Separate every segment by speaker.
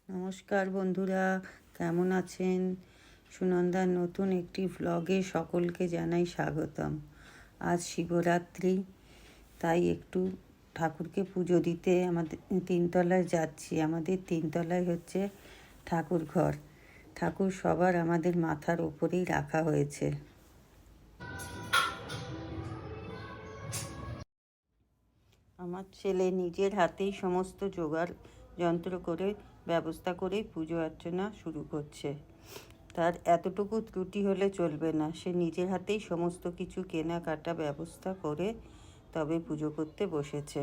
Speaker 1: নমস্কার বন্ধুরা, কেমন আছেন? সুনন্দার নতুন একটি ভ্লগে সকলকে জানাই স্বাগতম। আজ শিবরাত্রি, তাই একটু ঠাকুরকে পুজো দিতে আমাদের তিনতলায় যাচ্ছি। আমাদের তিনতলায় হচ্ছে ঠাকুর ঘর। ঠাকুর সবার আমাদের মাথার ওপরেই রাখা হয়েছে। আমার ছেলে নিজের হাতেই সমস্ত জোগাড় যন্ত্র করে ব্যবস্থা করে পুজো অর্চনা শুরু করছে। তার এতটুকু ত্রুটি হলে চলবে না, সে নিজের হাতেই সমস্ত কিছু কেনাকাটা ব্যবস্থা করে তবে পুজো করতে বসেছে।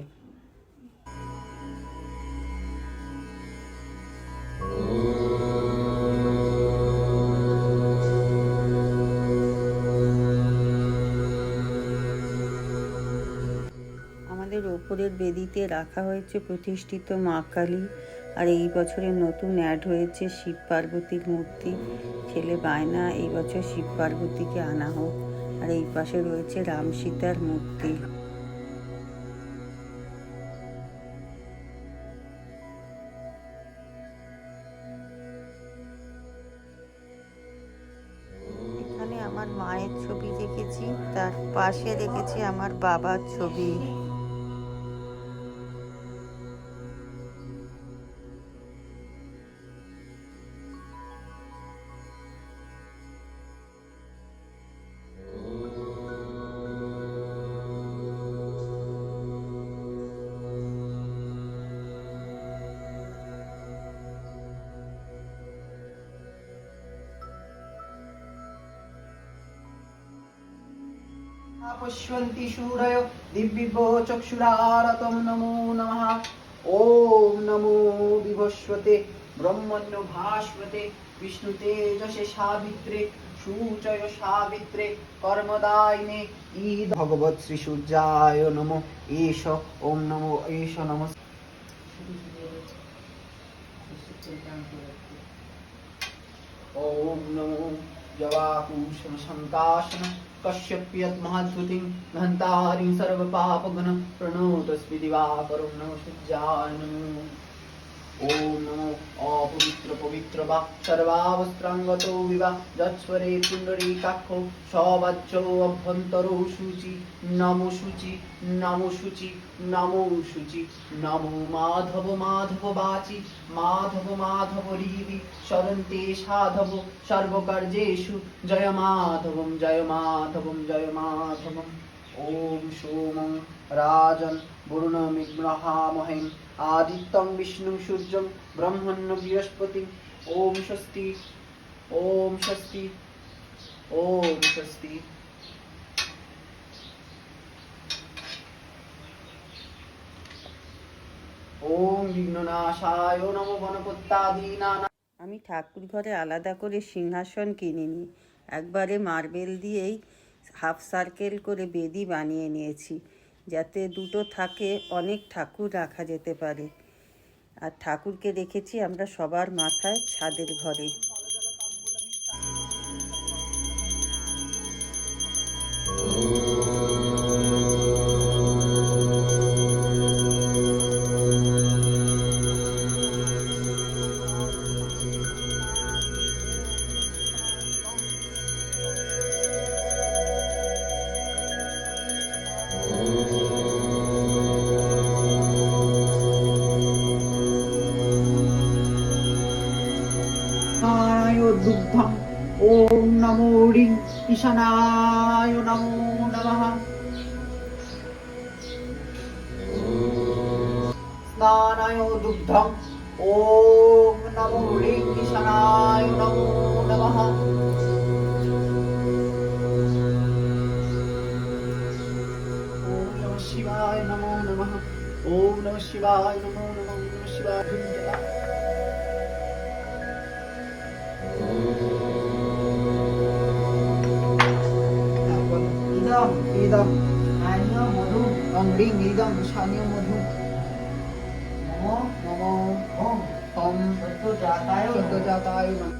Speaker 1: আমাদের ওপরের বেদিতে রাখা হয়েছে প্রতিষ্ঠিত মা কালী, আর এই বছরের নতুন অ্যাড হয়েছে শিব পার্বতীর মূর্তি। ছেলে বায়না এই বছর শিব পার্বতীকে আনা হোক, আর এই পাশে রয়েছে রাম সীতার মূর্তি। এখানে আমার মায়ের ছবি রেখেছি, তার পাশে রেখেছি আমার বাবার ছবি।
Speaker 2: पुष्पन्ति शूरयो दिव्यो चक्षुरारतं नमो नमः। ॐ नमो विभस्वते ब्रह्मण्यो भास्वते विष्णुतेजसे सावित्रे सूचय सावित्रे कर्मदायिने ईद भगवत् श्री सूर्याय नमो एष ॐ नमो एष नमः। ॐ नमो जवाकुशम शंकाशन कश्यप्यत महाद्भुतिं घंतारिं सर्वपापघ्न प्रणोतस्मि दिवाकरं नमः सूर्याय नमो। ॐ नमो अपवित्र पवित्र वा सर्वावस्त्रांगतो विवा जत्स्वरे पुण्डरीकाक्षो सवाच्यो अभ्यन्तरो शुचि नमो शुचि नमो शुचि नमो शुचि नमो माधव माधव वाचि माधव माधव रीवि शरन्ते साधव सर्वकार्येषु जय माधवं जय माधवं जय माधवम्। ॐ सोमं राजन् वरुणमिग्रहामहें आदित्यं विष्णुं सूर्यं ब्रह्मण्य बृहस्पतिं ॐ स्वस्ति ॐ स्वस्ति ॐ स्वस्ति। ॐ विघ्ननाशाय नमो गणपत्यादीनां।
Speaker 1: আমি ঠাকুর ঘরে আলাদা করে সিংহাসন কিনিনি, একবারে মার্বেল দিয়েই হাফ সার্কেল করে বেদি বানিয়ে নিয়েছি, যাতে দুটো থাকে, অনেক ঠাকুর রাখা যেতে পারে। আর ঠাকুরকে রেখেছি আমরা সবার মাথায় ছাদের ঘরে।
Speaker 2: दुग्धम् ॐ नमो ह्रीं ईशानाय नमो नमः। स्नानाय दुग्धम् ॐ नमो ह्रीं ईशानाय नमो नमः। ॐ नमः शिवाय नमो नमः। ॐ नमः शिवाय नमो नमः। ॐ नमः शिवाय। इदं स्थानीय मधु ह्रीं इदं स्थानीय मधु नमो नमो ॐ तं सद्योजाताय नमः।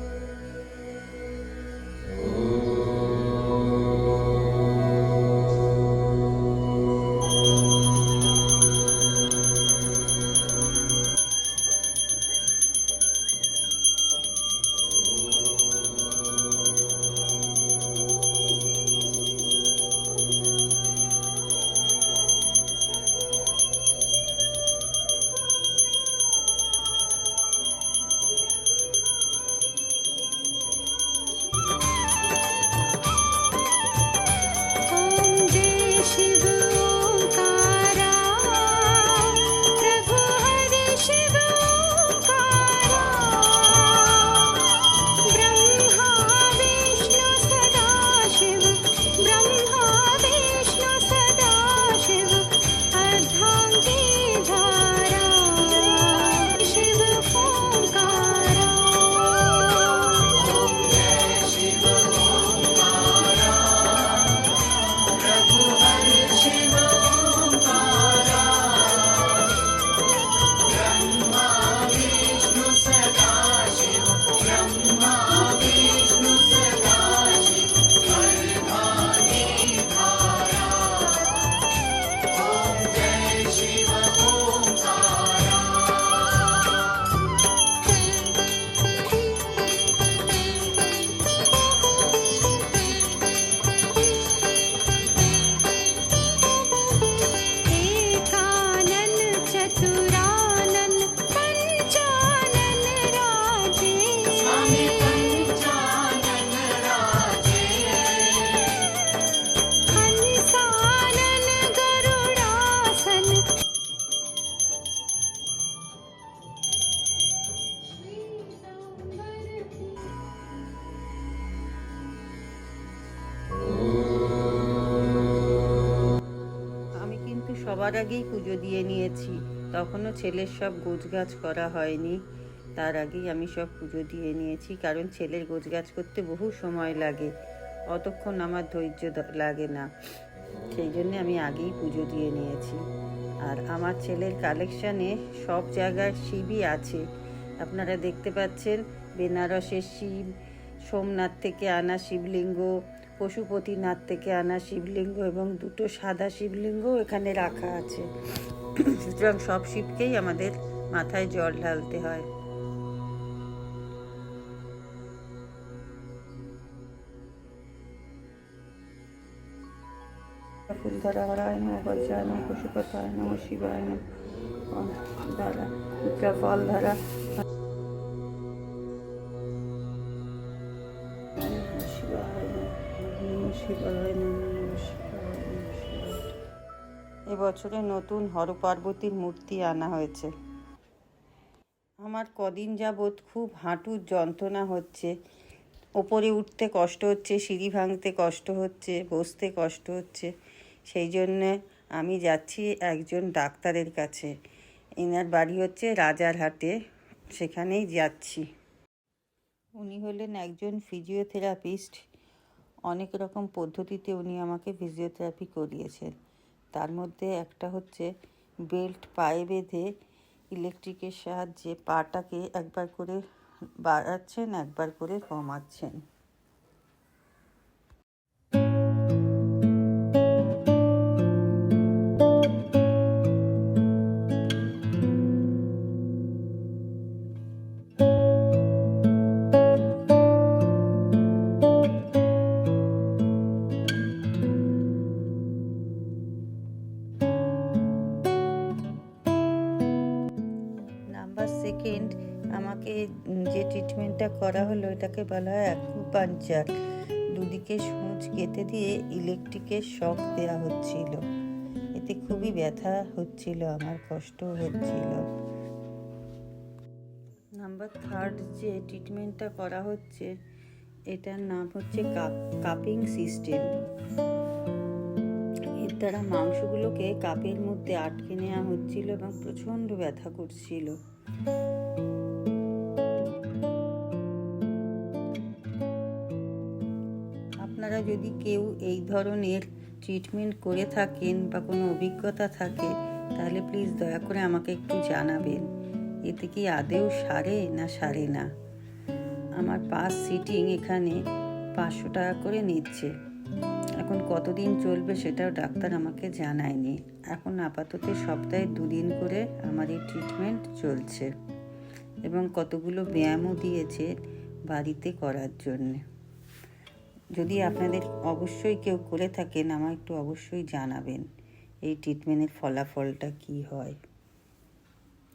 Speaker 1: সবার আগেই পুজো দিয়ে নিয়েছি, তখনও ছেলের সব গোছগাছ করা হয়নি। তার আগেই আমি সব পুজো দিয়ে নিয়েছি, কারণ ছেলের গোছগাছ করতে বহু সময় লাগে, অতক্ষণ আমার ধৈর্য লাগে না, সেই জন্যে আমি আগেই পুজো দিয়ে নিয়েছি। আর আমার ছেলের কালেকশানে সব জায়গায় শিবই আছে। আপনারা দেখতে পাচ্ছেন বেনারসের শিব, সোমনাথ থেকে আনা শিবলিঙ্গ, পশুপতিনাথ থেকে আনা শিবলিঙ্গ এবং দুটো সাদা শিবলিঙ্গ এখানে রাখা আছে। সুতরাং সব শিবকেই আমাদের মাথায় জল ঢালতে হয়। ফুলধারা হরায় নম, বজ্রায় নম, পশুপতায় নম, শিবায় নম, ধারা ফল ধারা এবছরে নতুন হরপার্বতীর মূর্তি আনা হয়েছে। আমার কদিন যাবৎ খুব হাঁটুর যন্ত্রণা হচ্ছে, ওপরে উঠতে কষ্ট হচ্ছে, সিঁড়ি ভাঙতে কষ্ট হচ্ছে, বসতে কষ্ট হচ্ছে। সেই জন্যে আমি যাচ্ছি একজন ডাক্তারের কাছে। এনার বাড়ি হচ্ছে রাজারহাটে, সেখানেই যাচ্ছি। উনি হলেন একজন ফিজিওথেরাপিস্ট। অনেক রকম পদ্ধতিতে উনি আমাকে ফিজিওথেরাপি করিয়েছেন। তার মধ্যে একটা হচ্ছে বেল্ট পায়ে বেঁধে ইলেকট্রিকের সাহায্যে পাটাকে একবার করে বাড়াচ্ছেন, একবার করে কমাচ্ছেন। নাম্বার সেকেন্ড, আমাকে যে ট্রিটমেন্টটা করা হলো এটাকে বলা হয় অ্যাকুপাঞ্চার। দুদিকে সূচ গেঁথে দিয়ে ইলেকট্রিকের শক দেওয়া হচ্ছিল। এতে খুবই ব্যথা হচ্ছিল, আমার কষ্ট হচ্ছিল। নাম্বার থার্ড যে ট্রিটমেন্টটা করা হচ্ছে এটার নাম হচ্ছে কাপিং সিস্টেম। এর দ্বারা মাংসগুলোকে কাপের মধ্যে আটকে নেওয়া হচ্ছিল এবং প্রচণ্ড ব্যথা করছিল। আপনারা যদি কেউ এই ধরনের ট্রিটমেন্ট করে থাকেন বা কোনো অভিজ্ঞতা থাকে, তাহলে প্লিজ দয়া করে আমাকে একটু জানাবেন। এতে কি আদেও সারে না সারে না। আমার পাস সিটিং এখানে 500 টাকা করে নিচ্ছে। এখন কতদিন চলবে সেটাও ডাক্তার আমাকে জানায়নি। এখন আপাতত সপ্তাহে 2 দিন করে আমার এই ট্রিটমেন্ট চলছে এবং কতগুলো ব্যায়ামও দিয়েছে বাড়িতে করার জন্যে। যদি আপনাদের অবশ্যই কেউ করে থাকেন, আমায় একটু অবশ্যই জানাবেন এই ট্রিটমেন্টের ফলাফলটা কি হয়,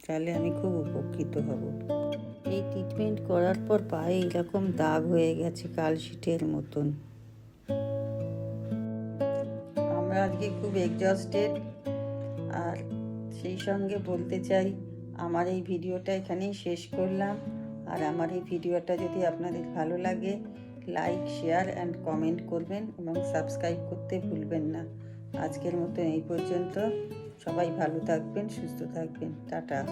Speaker 1: তাহলে আমি খুব উপকৃত হব। এই ট্রিটমেন্ট করার পর পায়ে এরকম দাগ হয়ে গেছে কালশিটের মতন। আমরা আজকে খুব এক্সজস্টেড, আর সেই সঙ্গে বলতে চাই আমার এই ভিডিওটা এখানেই শেষ করলাম। আর আমার এই ভিডিওটা যদি আপনাদের ভালো লাগে, লাইক, শেয়ার অ্যান্ড কমেন্ট করবেন এবং সাবস্ক্রাইব করতে ভুলবেন না। আজকের মতো এই পর্যন্ত। সবাই ভালো থাকবেন, সুস্থ থাকবেন। টাটা।